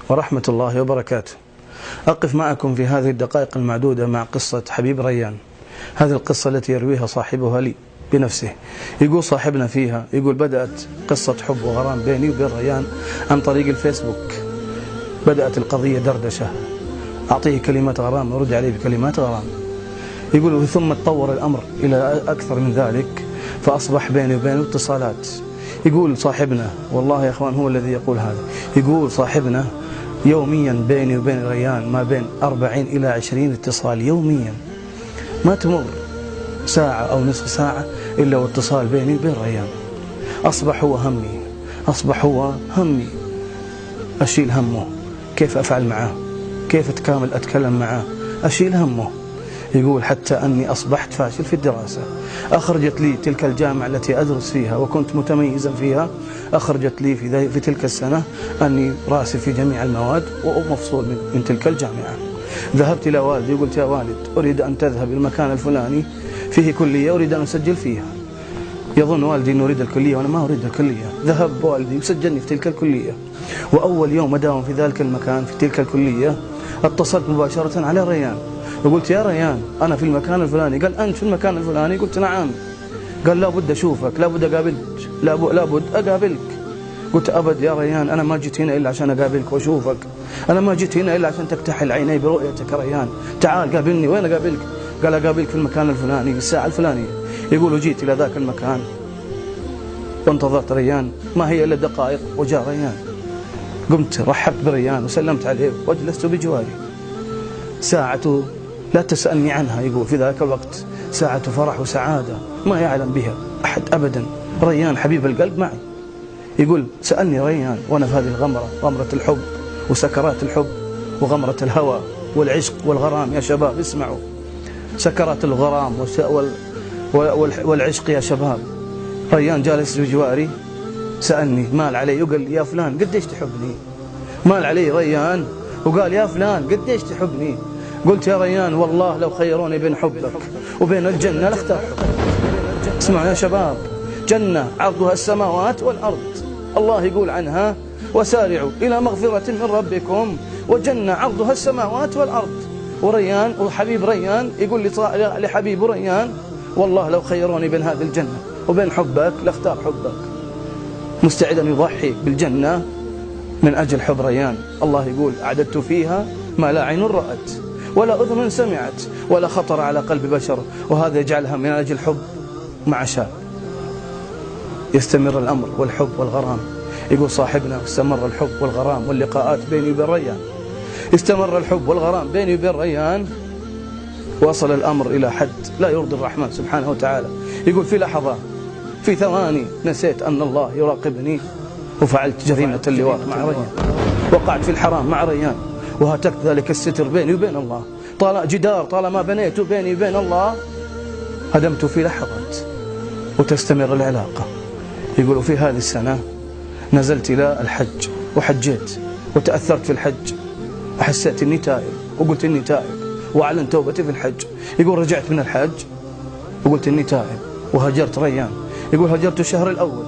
ورحمة الله وبركاته. أقف معكم في هذه الدقائق المعدودة مع قصة حبيب ريان. هذه القصة التي يرويها صاحبها لي بنفسه. يقول صاحبنا فيها، يقول بدأت قصة حب وغرام بيني وبين ريان عن طريق الفيسبوك. بدأت القضية دردشة، أعطيه كلمات غرام ورد عليه بكلمات غرام. يقول ثم تطور الأمر إلى أكثر من ذلك، فأصبح بيني وبينه اتصالات. يقول صاحبنا، والله يا أخوان هو الذي يقول هذا، يقول صاحبنا يوميا بيني وبين ريان ما بين 40 إلى 20 اتصال يوميا، ما تمر ساعة أو نصف ساعة إلا واتصال بيني وبين ريان. أصبح هو همي، أصبح هو همي، أشيل همه، كيف أفعل معه، كيف أتكلم معه، أشيل همه. يقول حتى أني أصبحت فاشل في الدراسة. أخرجت لي تلك الجامعة التي أدرس فيها وكنت متميزا فيها، أخرجت لي في تلك السنة أني راسب في جميع المواد ومفصول من تلك الجامعة. ذهبت إلى والدي وقلت يا والد أريد أن تذهب المكان الفلاني فيه كلية أريد أن أسجل فيها. يظن والدي أنه أريد الكلية وأنا ما أريد الكلية. ذهب والدي وسجلني في تلك الكلية، وأول يوم أداوم في ذلك المكان في تلك الكلية اتصلت مباشرة على ريان وقلت يا ريان أنا في المكان الفلاني. قال أنت في المكان الفلاني؟ قلت نعم. قال لابد أشوفك، لابد أقابلك، لابد أقابلك. قلت أبد يا ريان، أنا ما جيت هنا إلا عشان أقابلك وأشوفك، أنا ما جيت هنا إلا عشان تكتحل عيني برؤيتك ريان، تعال قابلني. وين أقابلك؟ قال أقابلك في المكان الفلاني في الساعة الفلانية. يقول وجيت إلى ذاك المكان وانتظرت ريان، ما هي إلا دقائق وجاء ريان. قمت رحبت بريان وسلمت عليه وجلست بجواري. ساعة لا تسألني عنها، يقول في ذاك الوقت ساعة فرح وسعادة ما يعلم بها أحد أبدا. ريان حبيب القلب معي. يقول سألني ريان وأنا في هذه الغمرة، غمرة الحب وسكرات الحب وغمرة الهوى والعشق والغرام. يا شباب اسمعوا، سكرات الغرام والعشق يا شباب. ريان جالس بجواري سألني مال علي وقال لي يا فلان قديش تحبني؟ مال علي ريان وقال يا فلان قديش تحبني؟ قلت يا ريان والله لو خيروني بين حبك وبين الجنة لاختار حبك. اسمعوا يا شباب، جنة عرضها السماوات والأرض، الله يقول عنها وسارعوا إلى مغفرة من ربكم، وجنة عرضها السماوات والأرض. وريان وحبيب ريان يقول لحبيب ريان والله لو خيروني بين هذه الجنة وبين حبك لاختار حبك. مستعد أن يضحي بالجنة من أجل حب ريان. الله يقول أعددت فيها ما لا عين رأت ولا أذن سمعت ولا خطر على قلب بشر. وهذا يجعلها من أجل حب مع شاب. يستمر الأمر والحب والغرام. يقول صاحبنا استمر الحب والغرام واللقاءات بيني وبين ريان. استمر الحب والغرام بيني وبين ريان، وصل الأمر إلى حد لا يرضي الرحمن سبحانه وتعالى. يقول في لحظة في ثواني نسيت أن الله يراقبني وفعلت جريمة اللواط مع ريان، وقعت في الحرام مع ريان، وهتكت ذلك الستر بيني وبين الله. جدار طالما بنيته بيني وبين الله هدمت في لحظات وتستمر العلاقة. يقولوا في هذه السنة نزلت إلى الحج وحجيت وتأثرت في الحج، أحسيت أني تائب وقلت أني تائب وأعلن توبتي في الحج. يقول رجعت من الحج وقلت أني تائب وهجرت ريان. يقول هجرت الشهر الأول،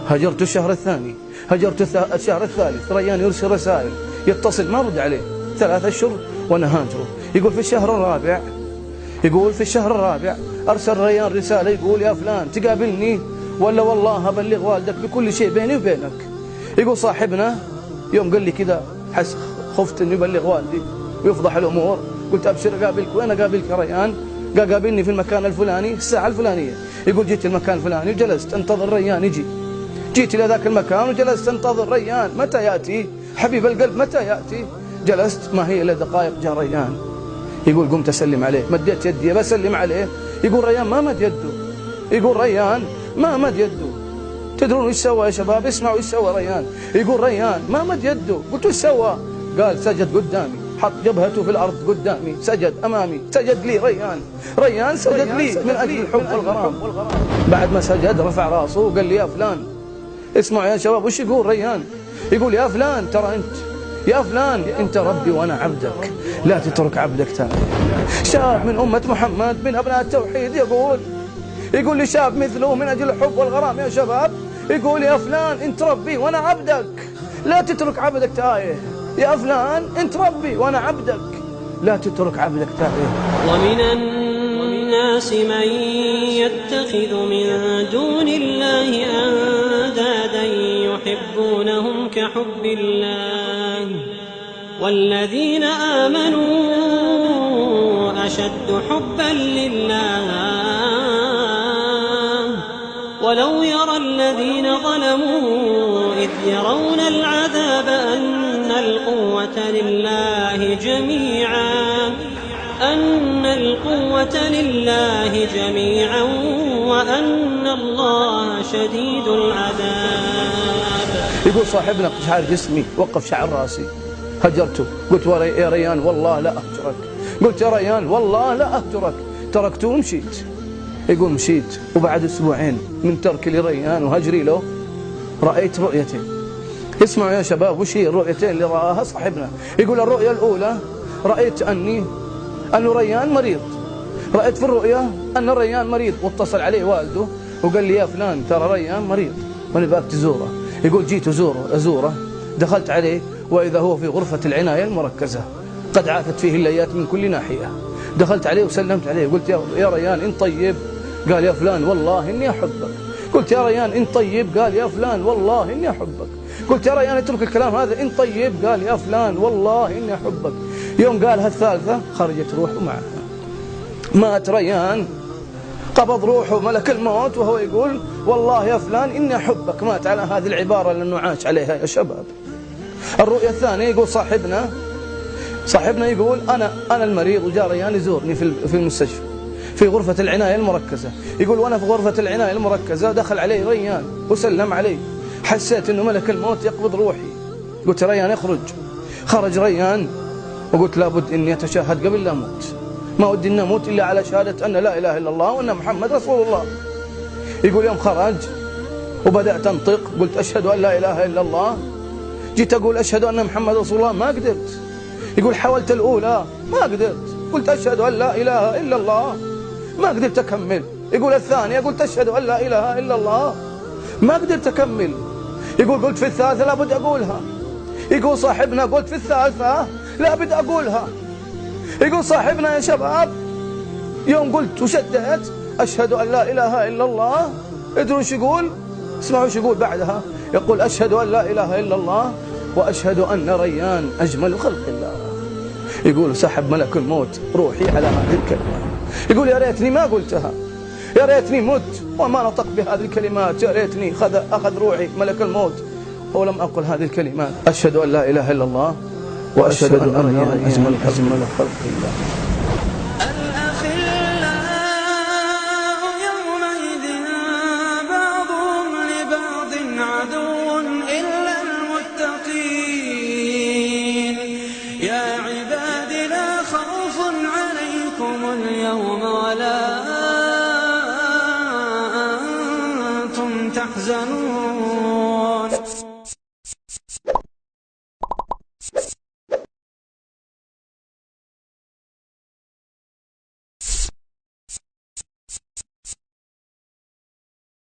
هجرت الشهر الثاني، هجرت الشهر الثالث. ريان يرسل رسائل يتصل ما رد عليه 3 أشهر وأنا هاجره. يقول في الشهر الرابع، يقول في الشهر الرابع أرسل ريان رسالة يقول يا فلان تقابلني ولا والله أبلغ والدك بكل شيء بيني وبينك. يقول صاحبنا يوم قال لي كذا خفت أن يبلغ والدي ويفضح الأمور. قلت أبشر أقابلك. وين أقابلك يا ريان؟ قال قابلني في المكان الفلاني الساعة الفلانية. يقول جيت المكان الفلاني وجلست انتظر ريان يجي. جيت إلى ذاك المكان وجلست انتظر ريان متى يأتي حبيب القلب، متى يأتي. جلست ما هي إلا دقائق جاء ريان. يقول قمت أسلم عليه، مديت يدي بسلم عليه. يقول ريان ما مد يده، يقول ريان ما مد يده. تدرون ايش سوى يا شباب؟ اسمعوا ايش سوى ريان. يقول ريان ما مد يده. قلت ايش سوى؟ قال سجد قدامي، حط جبهته في الأرض قدامي، سجد أمامي، سجد لي ريان سجد لي من أجل الحب والغرام. بعد ما سجد رفع راسه وقال لي يا فلان. اسمعوا يا شباب وش يقول ريان؟ يقول يا فلان ترى أنت، يا فلان أنت ربي وأنا عبدك، لا تترك عبدك تاني. شاب من أمة محمد من أبناء التوحيد يقول لي شاب مثله من أجل الحب والغرام يا شباب. يقول يا فلان أنت ربي وأنا عبدك، لا تترك عبدك تايه. يا فلان أنت ربي وأنا عبدك، لا تترك عبدك تائه. ومن الناس من يتخذ من دون الله أندادا يحبونهم كحب الله والذين آمنوا أشد حبا لله ولو يرى الذين ظلموا إذ يرون العذاب أن القوة لله جميعا وأن الله شديد العذاب. يقول صاحبنا شعر جسمي وقف شعر راسي، هجرته، قلت يا ريان والله لا أهجرك، قلت يا ريان والله لا أهجرك، تركته ومشيت. يقول مشيت وبعد أسبوعين من ترك لريان وهجري له رأيت رؤيتين. اسمعوا يا شباب وش هي الرؤيتين اللي رآها صاحبنا؟ يقول الرؤية الأولى رأيت أن ريان مريض، رأيت في الرؤية أن ريان مريض، واتصل عليه والده وقال لي يا فلان ترى ريان مريض وأنا باك تزوره. يقول جيت أزوره، دخلت عليه وإذا هو في غرفة العناية المركزة قد عافت فيه الليات من كل ناحية. دخلت عليه وسلمت عليه، قلت يا ريان إن طيب؟ قال يا فلان والله إني أحبك. قلت يا ريان إن طيب؟ قال يا فلان والله إني أحبك. قلت يا ريان اترك الكلام هذا، إن طيب؟ قال يا فلان والله إني أحبك. يوم قالها الثالثة خرجت روحه معها، مات ريان، قبض روحه ملك الموت وهو يقول والله يا فلان إني أحبك. مات على هذه العبارة لأنه عاش عليها يا شباب. الرؤية الثانية يقول صاحبنا يقول أنا المريض وجاء ريان يزورني في المستشفى في غرفة العناية المركزة. يقول وأنا في غرفة العناية المركزة دخل علي ريان وسلم علي، حسيت أنه ملك الموت يقبض روحي. قلت ريان اخرج، خرج ريان وقلت لابد إني أتشهد قبل لا أموت، ما ودي أن أموت إلا على شهادة أن لا إله إلا الله وأن محمد رسول الله. يقول يوم خرج وبدأت أنطق قلت أشهد أن لا إله إلا الله، جيت أقول أشهد أن محمد رسول الله ما قدرت. يقول حاولت الأولى ما قدرت، قلت أشهد أن لا إله إلا الله ما قدرت أكمل. يقول الثانية قلت أشهد أن لا إله إلا الله ما قدرت أكمل. يقول قلت في الثالثة لابد أقولها. يقول صاحبنا قلت في الثالثة لابد أقولها. يقول صاحبنا يا شباب يوم قلت وشدت أشهد أن لا إله إلا الله، ادروا ايش يقول؟ اسمعوا ايش يقول بعدها. يقول أشهد أن لا إله إلا الله وأشهد أن ريان أجمل خلق الله. يقول سحب ملك الموت روحي على هذه الكلمة. يقول يا ريتني ما قلتها، يا ريتني مت وما نطق بهذه الكلمات، يا ريتني أخذ روحي ملك الموت ولم أقل هذه الكلمات، أشهد أن لا إله إلا الله وأشهد أن ريان أجمل خلق الله. اليوم ولا أنتم تحزنون